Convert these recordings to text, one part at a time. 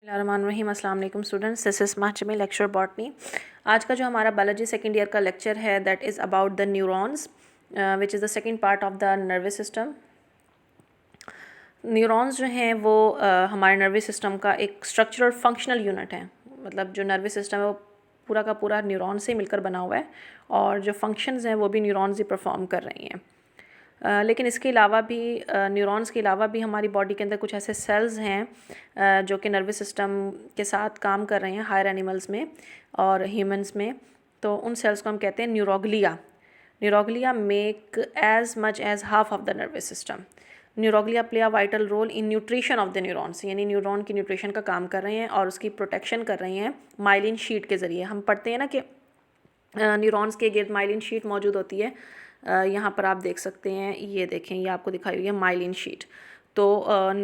बिस्मिल्लाहिर्रहमानिर्रहीम। अस्सलाम वालेकुम स्टूडेंट्स, दिस इज़ माचमी लेक्चर बॉटनी। आज का जो हमारा बायोलॉजी सेकेंड ईयर का लेक्चर है that is about the neurons which is the second part of the nervous system. Neurons जो हैं वो हमारे नर्वस सिस्टम का एक स्ट्रक्चरल फंक्शनल यूनिट है। मतलब जो नर्वस सिस्टम है वो पूरा का पूरा न्यूरॉन से मिलकर बना हुआ है और जो फंक्शंस हैं वो भी न्यूरॉन्स ही परफॉर्म कर रही हैं। लेकिन इसके अलावा भी न्यूरॉन्स के अलावा भी हमारी बॉडी के अंदर कुछ ऐसे सेल्स हैं जो कि नर्वस सिस्टम के साथ काम कर रहे हैं हायर एनिमल्स में और ह्यूमंस में। तो उन सेल्स को हम कहते हैं neuroglia. Neuroglia make as much as half of the nervous system. Neuroglia play a vital role in nutrition of the neurons, यानी न्यूरॉन की न्यूट्रिशन का काम कर रहे हैं और उसकी प्रोटेक्शन कर रही हैं माइलिन शीट के ज़रिए। हम पढ़ते हैं ना कि न्यूरॉन्स के गिर्द माइलिन शीट मौजूद होती है। यहाँ पर आप देख सकते हैं, ये देखें, ये आपको दिखाई हुई है माइलिन शीट। तो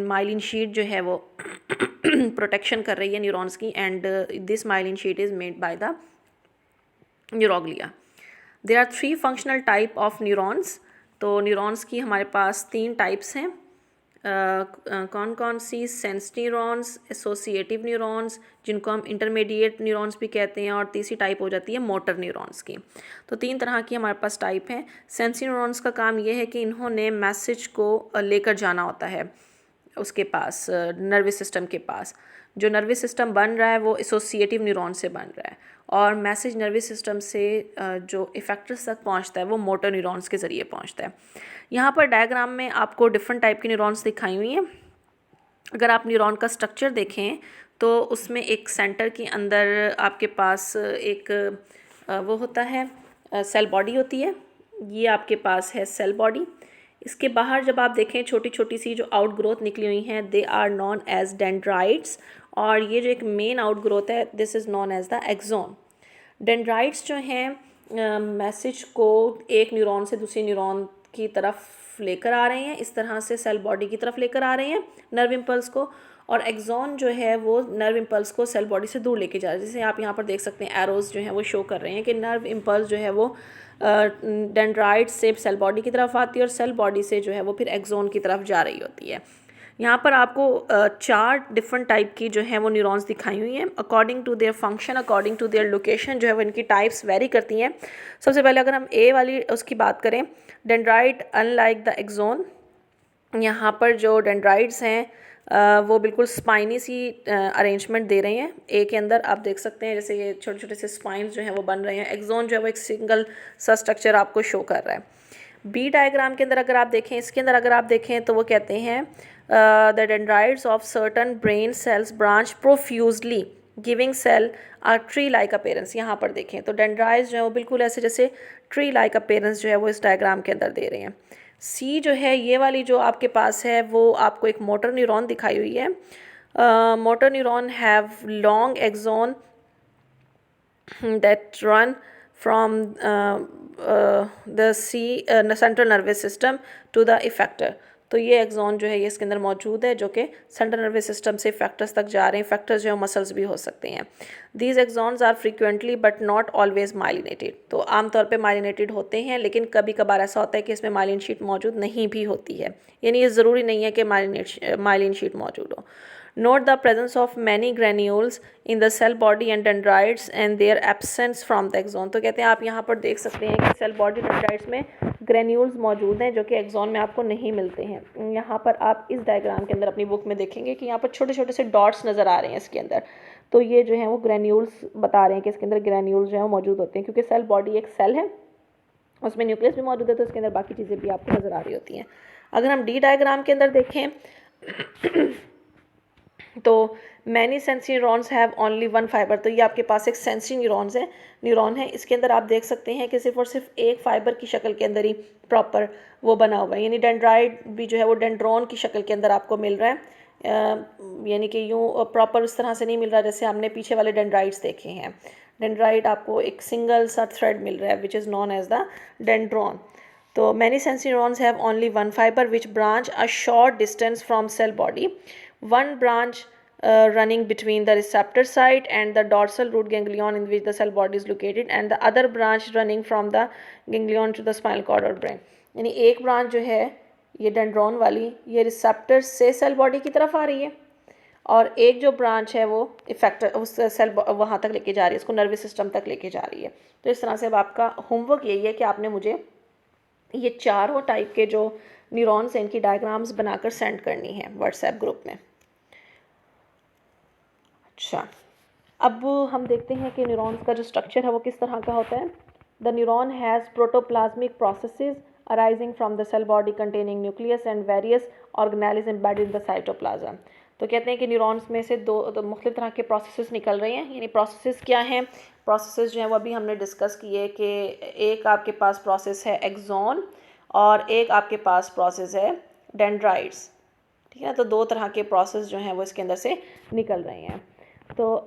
माइलिन शीट जो है वो प्रोटेक्शन कर रही है न्यूरॉन्स की and this myelin sheath is made by the neuroglia. There are 3 functional type of neurons. तो न्यूरॉन्स की हमारे पास 3 टाइप्स हैं। कौन कौन सी? सेंस न्यूरॉन्स, एसोसिएटिव न्यूरॉन्स जिनको हम इंटरमीडिएट न्यूरॉन्स भी कहते हैं, और तीसरी टाइप हो जाती है मोटर न्यूरॉन्स की। तो 3 तरह की हमारे पास टाइप हैं। सेंसरी न्यूरॉन्स का काम ये है कि इन्होंने मैसेज को लेकर जाना होता है उसके पास, नर्वस सिस्टम के पास। जो नर्वस सिस्टम बन रहा है वो एसोसिएटिव न्यूरॉन से बन रहा है और मैसेज नर्वस सिस्टम से जो इफेक्टर्स तक पहुंचता है वो मोटर न्यूरॉन्स के ज़रिए पहुंचता है। यहाँ पर डायग्राम में आपको डिफरेंट टाइप की न्यूरॉन्स दिखाई हुई हैं। अगर आप न्यूरॉन का स्ट्रक्चर देखें तो उसमें एक सेंटर के अंदर आपके पास एक वो होता है, सेल बॉडी होती है। ये आपके पास है सेल बॉडी। इसके बाहर जब आप देखें छोटी छोटी सी जो आउट ग्रोथ निकली हुई हैं, they are known as dendrites. और ये जो एक मेन आउट ग्रोथ है, this is known as the axon. Dendrites जो हैं मैसेज को एक न्यूरॉन से दूसरे न्यूरॉन की तरफ लेकर आ रहे हैं, इस तरह से सेल बॉडी की तरफ लेकर आ रहे हैं नर्व इम्पल्स को। और एक्सॉन जो है वो नर्व इम्पल्स को सेल बॉडी से दूर लेके जा रहा है। जैसे आप यहाँ पर देख सकते हैं एरोज जो हैं वो शो कर रहे हैं कि नर्व इम्पल्स जो है वो डेंड्राइट से सेल बॉडी की तरफ आती है और सेल बॉडी से जो है वो फिर एक्सॉन की तरफ जा रही होती है। यहाँ पर आपको 4 डिफरेंट टाइप की जो है वो न्यूरॉन्स दिखाई हुई हैं। According to their function, according to their location जो है वो इनकी टाइप्स वेरी करती हैं। सबसे पहले अगर हम ए वाली उसकी बात करें, डेंड्राइट अनलाइक द एक्सोन, यहाँ पर जो डेंड्राइट्स हैं वो बिल्कुल स्पाइनी सी अरेंजमेंट दे रहे हैं। ए के अंदर आप देख सकते हैं जैसे ये छोटे छोटे से स्पाइंस जो हैं वो बन रहे हैं। एक्सोन जो है वो एक सिंगल सा स्ट्रक्चर आपको शो कर रहा है। बी डायग्राम के अंदर अगर आप देखें, इसके अंदर अगर आप देखें तो वो कहते हैं the dendrites of certain brain cells branch profusely giving cell a tree like appearance. यहाँ पर देखें तो डेंड्राइट्स जो है वो बिल्कुल ऐसे जैसे ट्री लाइक अपेरेंस जो है वो इस डायग्राम के अंदर दे रहे हैं। सी जो है ये वाली जो आपके पास है वो आपको एक मोटर न्यूरॉन दिखाई हुई है। Motor neuron have long axon that run from the central nervous system to the effector। तो ये एक्सॉन जो है ये इसके अंदर मौजूद है जो कि सेंट्रल नर्वस सिस्टम से इफेक्टर्स तक जा रहे हैं। इफेक्टर्स जो है मसल्स भी हो सकते हैं। These axons are frequently but not always myelinated. तो आमतौर पे माइलिनेटेड होते हैं लेकिन कभी कभार ऐसा होता है कि इसमें माइलिन शीट मौजूद नहीं भी होती है, यानी ये ज़रूरी नहीं है कि माइलिन शीट मौजूद हो। Note the presence of many granules in the cell body and dendrites and their absence from the axon। तो कहते हैं आप यहाँ पर देख सकते हैं कि सेल बॉडी डेंड्राइट्स में ग्रेन्यूल्स मौजूद हैं जो कि एक्सॉन में आपको नहीं मिलते हैं। यहाँ पर आप इस डायग्राम के अंदर अपनी बुक में देखेंगे कि यहाँ पर छोटे छोटे से डॉट्स नज़र आ रहे हैं इसके अंदर। तो ये जो है वो ग्रेन्यूल्स बता रहे हैं कि इसके अंदर ग्रेन्यूल्स जो है वो मौजूद होते हैं, क्योंकि सेल बॉडी एक सेल है, उसमें न्यूक्लियस भी मौजूद है, तो इसके अंदर बाकी चीज़ें भी आपको नज़र आ रही होती हैं। अगर हम डी डायग्राम के अंदर देखें तो many sensory neurons have only one fibre. तो ये आपके पास एक सेंसरी न्यूरॉन है। इसके अंदर आप देख सकते हैं कि सिर्फ और सिर्फ एक फाइबर की शक्ल के अंदर ही प्रॉपर वो बना हुआ है, यानी डेंड्राइट भी जो है वो डेंड्रॉन की शक्ल के अंदर आपको मिल रहा है, यानी कि यूँ प्रॉपर उस तरह से नहीं मिल रहा जैसे हमने पीछे वाले डेंड्राइट्स देखे हैं। डेंड्राइट आपको एक सिंगल सा थ्रेड मिल रहा है which is known as the dendron. तो many sensory neurons have only one fibre which branch a short distance from cell body. One branch running between the receptor site and the dorsal root ganglion in which the cell body is located, and the other branch running from the ganglion to the spinal cord or brain। यानी एक branch जो है ये dendron वाली ये receptor से cell body की तरफ आ रही है और एक जो ब्रांच है वो इफेक्टर उस सेल वहाँ तक लेके जा रही है, उसको नर्वस सिस्टम तक लेके जा रही है। तो इस तरह से अब आपका होमवर्क यही है कि आपने मुझे ये चारों टाइप के जो न्यूरॉन्स हैं इनकी डायग्राम्स बनाकर सेंड करनी है व्हाट्सएप ग्रुप में। अच्छा, अब हम देखते हैं कि न्यूरॉन्स का जो स्ट्रक्चर है वो किस तरह का होता है। The neuron has protoplasmic processes arising from the cell body containing nucleus and various organelles embedded in the cytoplasm. तो कहते हैं कि न्यूरॉन्स में से दो मुख्तलिफ तरह के प्रोसेसेस निकल रहे हैं। यानी प्रोसेसेस क्या हैं? प्रोसेसेस जो हैं वो अभी हमने डिस्कस किए कि एक आपके पास प्रोसेस है एक्सॉन और एक आपके पास प्रोसेस है डेंड्राइट्स। ठीक है, तो दो तरह के प्रोसेस जो हैं वो इसके अंदर से निकल रहे हैं। तो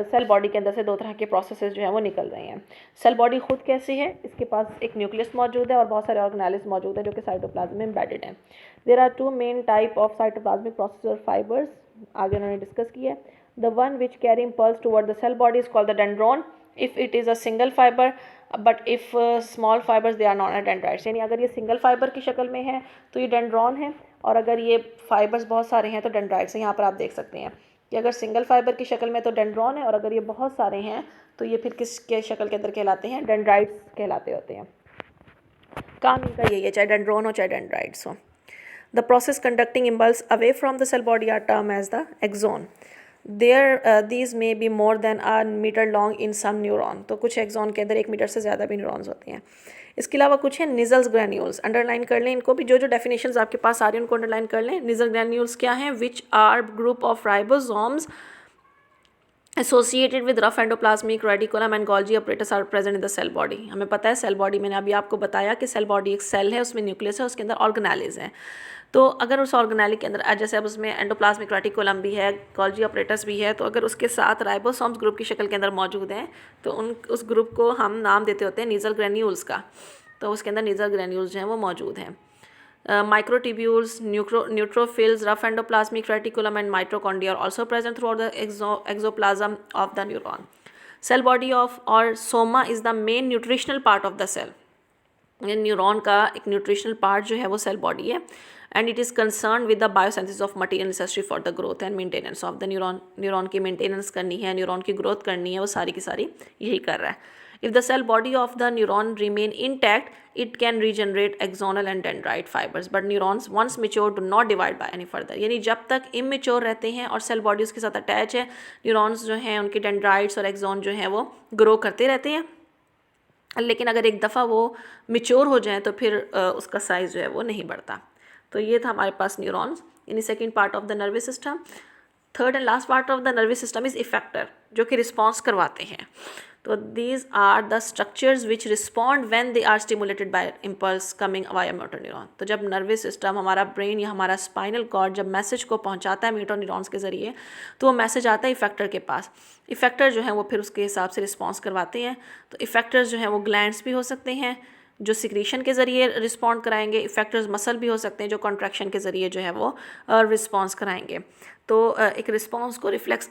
सेल बॉडी के अंदर से दो तरह के प्रोसेसेस जो हैं वो निकल रहे हैं। सेल बॉडी खुद कैसी है? इसके पास एक न्यूक्लियस मौजूद है और बहुत सारे ऑर्गेनेल्स मौजूद हैं जो कि साइटोप्लाज्म में एम्बेडेड हैं। There are two main type of cytoplasmic process और फाइबर्स, आगे उन्होंने डिस्कस किया है। The one which carry impulse toward the cell body is called the dendron if it is a single fibre, but if small fibres they are known as dendrites. यानी अगर ये single fibre की शक्ल में है तो ये डेंड्रॉन है, और अगर ये फाइबर्स बहुत सारे हैं तो डेंड्राइट्स हैं। यहाँ पर आप देख सकते हैं कि अगर सिंगल फाइबर की शक्ल में तो डेंड्रॉन है, और अगर ये बहुत सारे हैं तो ये फिर किस के शक्ल के अंदर कहलाते हैं? डेंड्राइट्स कहलाते होते हैं। काम इनका यही है, चाहे डेंड्रॉन हो चाहे डेंड्राइट्स हो। The process conducting impulse away from the cell body are term as the axon. these may be more than a meter long in some neuron। तो कुछ एक्सॉन के अंदर 1 मीटर से ज़्यादा भी न्यूरॉन्स होते हैं। इसके अलावा कुछ है निजल्स ग्रैन्यूल्स, अंडरलाइन कर लें इनको भी, जो डेफिनेशंस आपके पास आ रही हैं उनको अंडरलाइन कर लें। निजल ग्रैन्यूल्स क्या हैं? Which are group of ribosomes associated with rough endoplasmic reticulum and Golgi apparatus are present in the cell body। हमें पता है सेल बॉडी, मैंने अभी आपको बताया कि सेल बॉडी एक सेल है, उसमें न्यूक्लियस है, उसके अंदर ऑर्गेनेल्स हैं। तो अगर उस ऑर्गेनेल के अंदर जैसे अब उसमें एंडोप्लाज्मिक रेटिकुलम भी है, गोल्जी अपरेटस भी है, तो अगर उसके साथ राइबोसोम्स ग्रुप की शक्ल के अंदर मौजूद हैं तो उस ग्रुप को हम नाम देते होते हैं निजल ग्रैन्यूल्स का। तो उसके अंदर निजल ग्रैन्यूल्स जो हैं वो मौजूद हैं। Microtubules, neutrophils, rough endoplasmic reticulum and mitochondria are also present throughout the exoplasm of the neuron। Cell body of or soma is the main nutritional part of the cell। Neuron का एक nutritional part जो है वो cell body है, and it is concern with the biosynthesis of material necessary for the growth and maintenance of the neuron. Neuron की maintenance करनी है, neuron की ग्रोथ करनी है, वो सारी की सारी यही कर रहा है। If the cell body of the neuron remain intact it can regenerate axonal and dendrite fibres, but neurons once mature do not divide by any further. यानी जब तक इमेच्योर रहते हैं और सेल बॉडी उसके साथ अटैच है, न्यूरॉन्स जो हैं उनके डेंड्राइट्स और एक्सोन जो हैं वो ग्रो करते रहते हैं, लेकिन अगर एक दफ़ा वो मिच्योर हो जाए तो फिर उसका साइज़ जो है वो नहीं बढ़ता। तो ये था हमारे पास न्यूरॉन्स, यानी second part of the nervous system. Third and last part of the nervous system is effector, जो कि रिस्पॉन्स करवाते हैं। तो these are the structures which respond when they are stimulated by impulse coming via motor neuron. तो जब nervous system, हमारा brain या हमारा स्पाइनल कॉर्ड जब मैसेज को पहुंचाता है मोटर न्यूरॉन्स के ज़रिए, तो वो मैसेज आता है इफेक्टर के पास। इफेक्टर जो है वो फिर उसके हिसाब से रिस्पॉन्स करवाते हैं। तो इफेक्टर्स जो हैं वो ग्लैंड्स भी हो सकते हैं जो सिक्रीशन के ज़रिए रिस्पॉन्ड कराएंगे, इफेक्टर्स मसल भी हो सकते हैं जो कॉन्ट्रैक्शन के ज़रिए जो है वो रिस्पॉन्स कराएंगे। तो एक रिस्पॉन्स को रिफ्लेक्स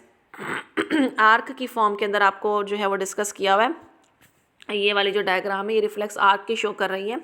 आर्क की फॉर्म के अंदर आपको जो है वो डिस्कस किया हुआ है। ये वाली जो डायग्राम है ये रिफ्लेक्स आर्क की शो कर रही है।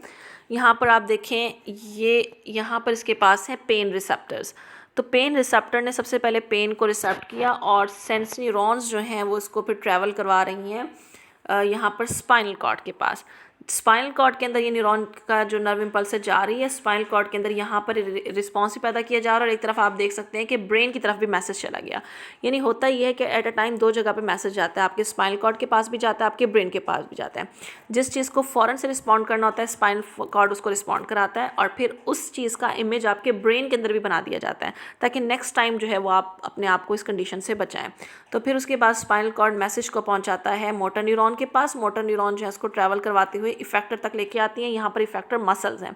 यहाँ पर आप देखें, ये यहाँ पर इसके पास है पेन रिसेप्टर्स। तो पेन रिसेप्टर ने सबसे पहले पेन को रिसेप्ट किया और सेंस न्यूरॉन्स जो हैं वो इसको फिर ट्रैवल करवा रही हैं यहाँ पर स्पाइनल कॉर्ड के पास। स्पाइनल कॉर्ड के अंदर ये न्यूरॉन का जो नर्व इम्पल्स से जा रही है, स्पाइनल कॉर्ड के अंदर यहाँ पर रिस्पॉन्स भी पैदा किया जा रहा है, और एक तरफ आप देख सकते हैं कि ब्रेन की तरफ भी मैसेज चला गया। यानी होता ये है कि एट अ टाइम दो जगह पे मैसेज जाता है, आपके स्पाइनल कॉर्ड के पास भी जाता है, आपके ब्रेन के पास भी जाता है। जिस चीज़ को फ़ौरन से रिस्पॉन्ड करना होता है स्पाइनल कॉर्ड उसको रिस्पॉन्ड कराता है, और फिर उस चीज़ का इमेज आपके ब्रेन के अंदर भी बना दिया जाता है ताकि नेक्स्ट टाइम जो है वो आप अपने आप को इस कंडीशन से बचाएं। तो फिर उसके बाद स्पाइनल कॉर्ड मैसेज को पहुँचाता है मोटर न्यूरॉन के पास। मोटर न्यूरॉन जो है उसको ट्रैवल करवाते हुए इफेक्टर तक लेके आती हैं। यहाँ पर इफेक्टर मसल्स हैं,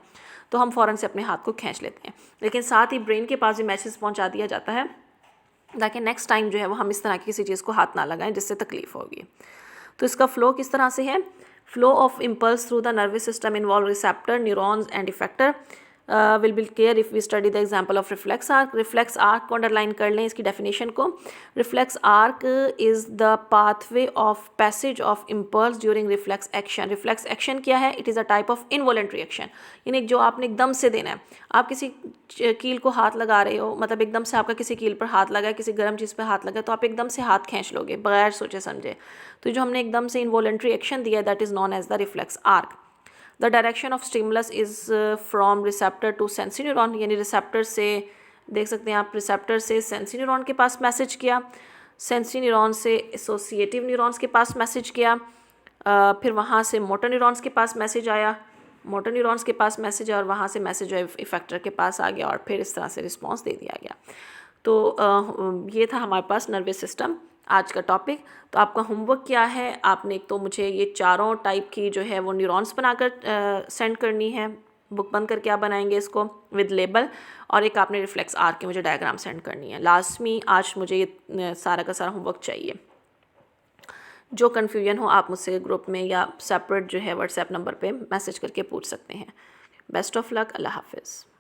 तो हम फ़ौरन से अपने हाथ को खींच लेते हैं, लेकिन साथ ही ब्रेन के पास भी मैसेज पहुँचा दिया जाता है ताकि नेक्स्ट टाइम जो है वो हम इस तरह की किसी चीज़ को हाथ ना लगाएं जिससे तकलीफ़ होगी। तो इसका फ्लो किस तरह से है? Flow of impulse through the nervous system involve receptor, neurons and effector. Will be clear if we study the example of reflex arc. Reflex arc को अंडरलाइन कर लें इसकी डेफिनेशन को। Reflex arc is the pathway of passage of impulse during reflex action. Reflex action क्या है? It is a type of involuntary action, यानी जो आपने एकदम से देना है। आप किसी कील को हाथ लगा रहे हो, मतलब एकदम से आपका किसी कील पर हाथ लगा है, किसी गर्म चीज़ पर हाथ लगा है, तो आप एकदम से हाथ खींच लोगे बगैर सोचे समझे। तो जो हमने एकदम से इनवॉलेंट्री एक्शन दिया है that is known as the reflex arc. The direction of stimulus is from receptor to sensory neuron, यानी रिसेप्टर से, देख सकते हैं आप, रिसेप्टर से सेंसरी न्यूरॉन के पास मैसेज किया, सेंसरी न्यूरॉन से एसोसिएटिव न्यूरॉन्स के पास मैसेज किया, फिर वहाँ से मोटर न्यूरॉन्स के पास मैसेज आया, मोटर न्यूरॉन्स के पास मैसेज और वहाँ से मैसेज जो है इफेक्टर के पास आ गया और फिर इस तरह से रिस्पॉन्स दे दिया गया। तो ये था हमारे पास नर्वस सिस्टम आज का टॉपिक। तो आपका होमवर्क क्या है? आपने एक तो मुझे ये चारों टाइप की जो है वो न्यूरॉन्स बनाकर सेंड करनी है, बुक बंद करके आप बनाएंगे इसको विद लेबल, और एक आपने रिफ्लेक्स आर्क की मुझे डायग्राम सेंड करनी है। लास्ट में आज मुझे ये सारा का सारा होमवर्क चाहिए। जो कन्फ्यूजन हो आप मुझसे ग्रुप में या सेपरेट जो है व्हाट्सएप नंबर पे मैसेज करके पूछ सकते हैं। बेस्ट ऑफ लक, अल्लाह हाफिज़।